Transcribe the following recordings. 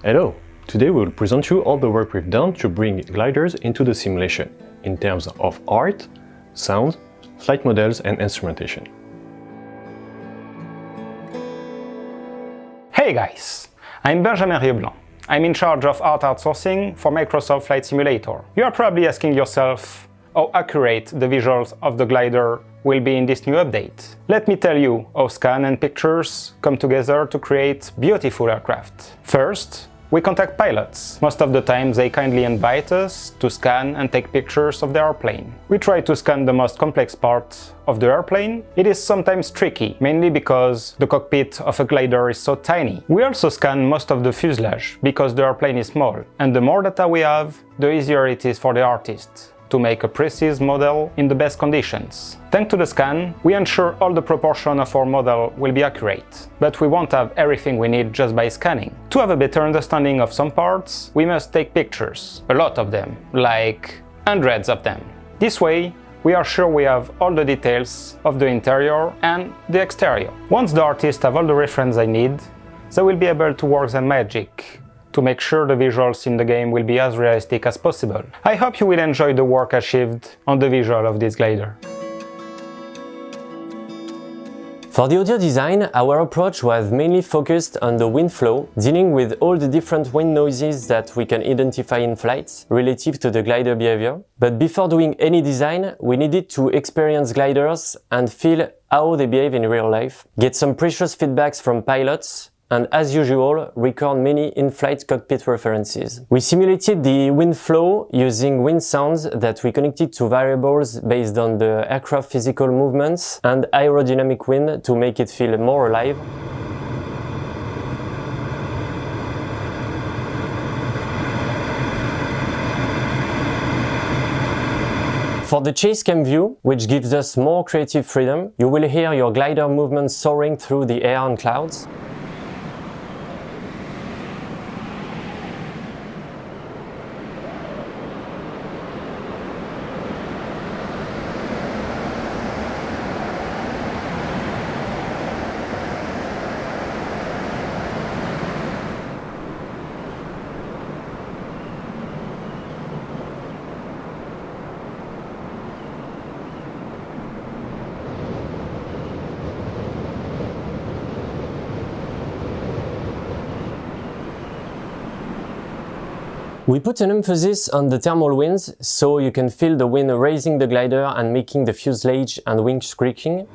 Hello! Today we will present you all the work we've done to bring gliders into the simulation, in terms of art, sound, flight models and instrumentation. Hey guys! I'm Benjamin Rieblanc. I'm in charge of art outsourcing for Microsoft Flight Simulator. You are probably asking yourself how accurate the visuals of the glider will be in this new update. Let me tell you how scan and pictures come together to create beautiful aircraft. First, we contact pilots. Most of the time they kindly invite us to scan and take pictures of the airplane. We try to scan the most complex part of the airplane. It is sometimes tricky, mainly because the cockpit of a glider is so tiny. We also scan most of the fuselage, because the airplane is small, and the more data we have, the easier it is for the artist to make a precise model in the best conditions. Thanks to the scan, we ensure all the proportion of our model will be accurate, but we won't have everything we need just by scanning. To have a better understanding of some parts, we must take pictures, a lot of them, like hundreds of them. This way, we are sure we have all the details of the interior and the exterior. Once the artists have all the reference they need, they will be able to work their magic to make sure the visuals in the game will be as realistic as possible. I hope you will enjoy the work achieved on the visual of this glider. For the audio design, our approach was mainly focused on the wind flow, dealing with all the different wind noises that we can identify in flights relative to the glider behavior. But before doing any design, we needed to experience gliders and feel how they behave in real life, get some precious feedbacks from pilots, and as usual, record many in-flight cockpit references. We simulated the wind flow using wind sounds that we connected to variables based on the aircraft physical movements and aerodynamic wind to make it feel more alive. For the chase cam view, which gives us more creative freedom, you will hear your glider movements soaring through the air and clouds. We put an emphasis on the thermal winds, so you can feel the wind raising the glider and making the fuselage and wings squeaking.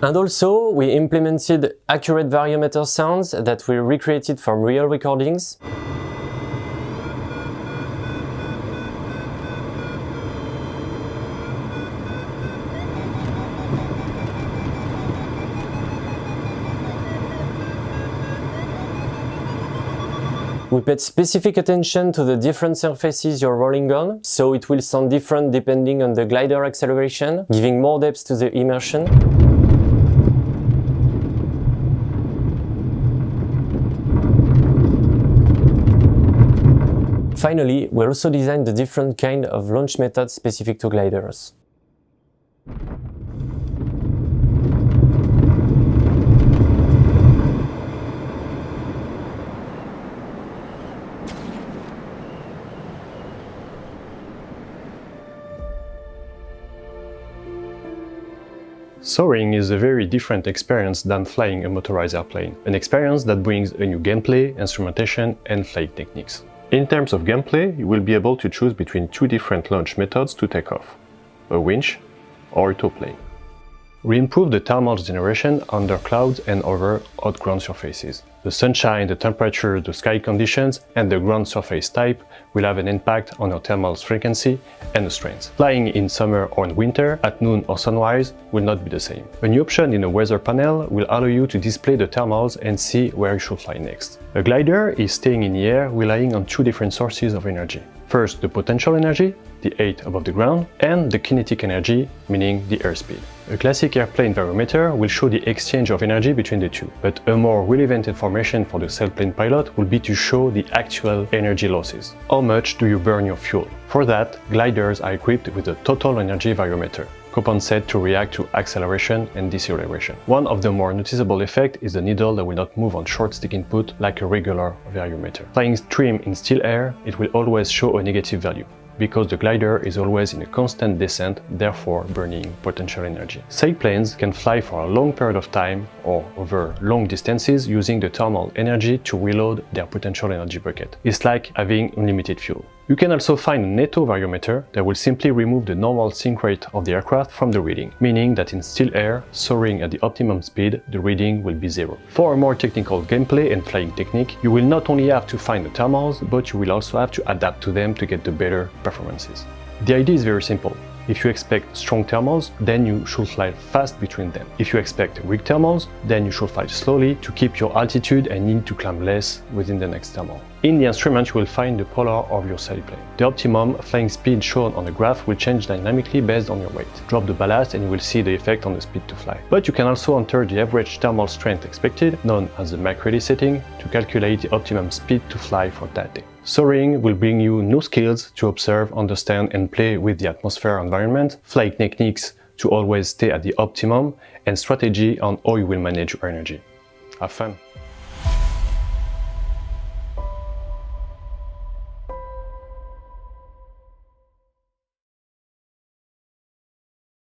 And also, we implemented accurate variometer sounds that we recreated from real recordings. We paid specific attention to the different surfaces you're rolling on, so it will sound different depending on the glider acceleration, giving more depth to the immersion. Finally, we also designed the different kind of launch methods specific to gliders. Soaring is a very different experience than flying a motorized airplane, an experience that brings a new gameplay, instrumentation and flight techniques. In terms of gameplay, you will be able to choose between two different launch methods to take off, a winch or a tow plane. We improved the thermal generation under clouds and over hot ground surfaces. The sunshine, the temperature, the sky conditions and the ground surface type will have an impact on our thermal frequency and the strength. Flying in summer or in winter, at noon or sunrise, will not be the same. A new option in the weather panel will allow you to display the thermals and see where you should fly next. A glider is staying in the air relying on two different sources of energy. First, the potential energy, the height above the ground, and the kinetic energy, meaning the airspeed. A classic airplane variometer will show the exchange of energy between the two, but a more relevant information for the sailplane pilot will be to show the actual energy losses. How much do you burn your fuel? For that, gliders are equipped with a total energy variometer, compensated to react to acceleration and deceleration. One of the more noticeable effects is the needle that will not move on short stick input like a regular variometer. Flying trim in still air, it will always show a negative value, because the glider is always in a constant descent, therefore burning potential energy. Sailplanes can fly for a long period of time or over long distances using the thermal energy to reload their potential energy bucket. It's like having unlimited fuel. You can also find a NATO variometer that will simply remove the normal sink rate of the aircraft from the reading, meaning that in still air, soaring at the optimum speed, the reading will be 0. For a more technical gameplay and flying technique, you will not only have to find the thermals, but you will also have to adapt to them to get the better performances. The idea is very simple. If you expect strong thermals, then you should fly fast between them. If you expect weak thermals, then you should fly slowly to keep your altitude and need to climb less within the next thermal. In the instrument, you will find the polar of your sailplane. The optimum flying speed shown on the graph will change dynamically based on your weight. Drop the ballast and you will see the effect on the speed to fly. But you can also enter the average thermal strength expected, known as the MAC-ready setting, to calculate the optimum speed to fly for that day. Soaring will bring you new skills to observe, understand and play with the atmosphere environment, flying techniques to always stay at the optimum, and strategy on how you will manage your energy. Have fun!